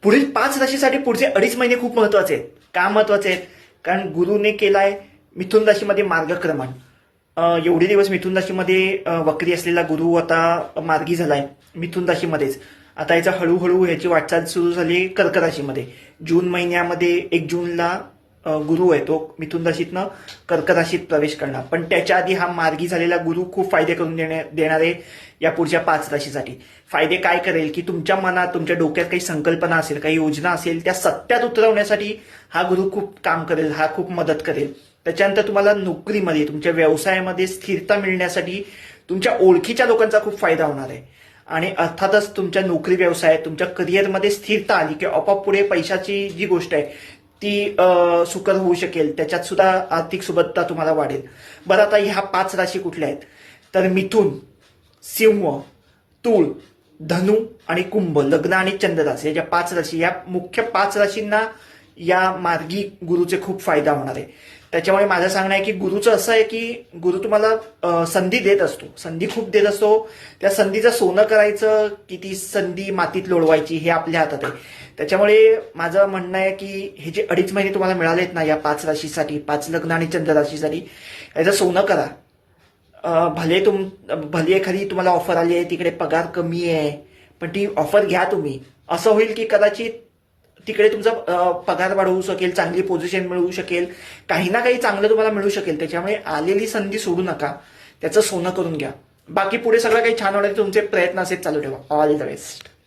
पुढील 5 राशीसाठी पुढचे 2.5 महिने खूप महत्वाचे आहेत. का महत्वाचे आहेत? कारण गुरुने केलाय मिथुन राशीमध्ये मार्गक्रमण. एवढे दिवस मिथुन राशीमध्ये वक्री असलेला गुरु आता मार्गी झालाय मिथुन राशीमध्येच. आता याचा हळूहळू ह्याची वाटचाल सुरू झाली कर्क राशीमध्ये. जून महिन्यामध्ये 1 जूनला गुरु आहे तो मिथुन राशीतनं कर्क राशीत प्रवेश करणार. पण त्याच्या आधी हा मार्गी झालेला गुरु खूप फायदे करून देणार आहे या पुढच्या 5 राशीसाठी. फायदे काय करेल की तुमच्या मनात तुमच्या डोक्यात काही संकल्पना असेल, काही योजना असेल, त्या सत्यात उतरवण्यासाठी हा गुरु खूप काम करेल, हा खूप मदत करेल. त्याच्यानंतर तुम्हाला नोकरीमध्ये तुमच्या व्यवसायामध्ये स्थिरता मिळण्यासाठी तुमच्या ओळखीच्या लोकांचा खूप फायदा होणार आहे. आणि अर्थातच तुमच्या नोकरी व्यवसायात तुमच्या करिअरमध्ये स्थिरता आली की आपोआप पुढे पैशाची जी गोष्ट आहे ती सुकर होऊ शकेल. त्याच्यात सुद्धा आर्थिक सुबत्ता तुम्हाला वाढेल. बरं, आता ह्या 5 राशी कुठल्या आहेत तर मिथुन, सिंह, तूळ, धनु आणि कुंभ, लग्न आणि चंद्रराशी, या 5 राशी, या मुख्य 5 राशींना या मार्गी गुरुचे खूप फायदा होणार आहे. त्याच्यामुळे माझं सांगणं आहे की गुरुचं असं आहे की गुरु तुम्हाला संधी देत असतो, संधी खूप देत असतो. त्या संधीचं सोनं करायचं की ती संधी मातीत लोळवायची हे आपल्या हातात आहे. त्याच्यामुळे माझं म्हणणं आहे की हे जे 2.5 महिने तुम्हाला मिळालेत ना या 5 राशीसाठी, 5 लग्न आणि चंद्र राशीसाठी, याचं सोनं करा. भले एखादी तुम्हाला ऑफर आली आहे, तिकडे पगार कमी आहे, पण ती ऑफर घ्या तुम्ही. असं होईल की कदाचित तिकडे तुमचा पगार वाढवू शकेल, चांगली पोझिशन मिळवू शकेल, काही ना काही चांगलं तुम्हाला मिळू शकेल. त्याच्यामुळे आलेली संधी सोडू नका, त्याचं सोनं करून घ्या. बाकी पुढे सगळं काही छान होण्याचे तुमचे प्रयत्न असेच चालू ठेवा. All the best.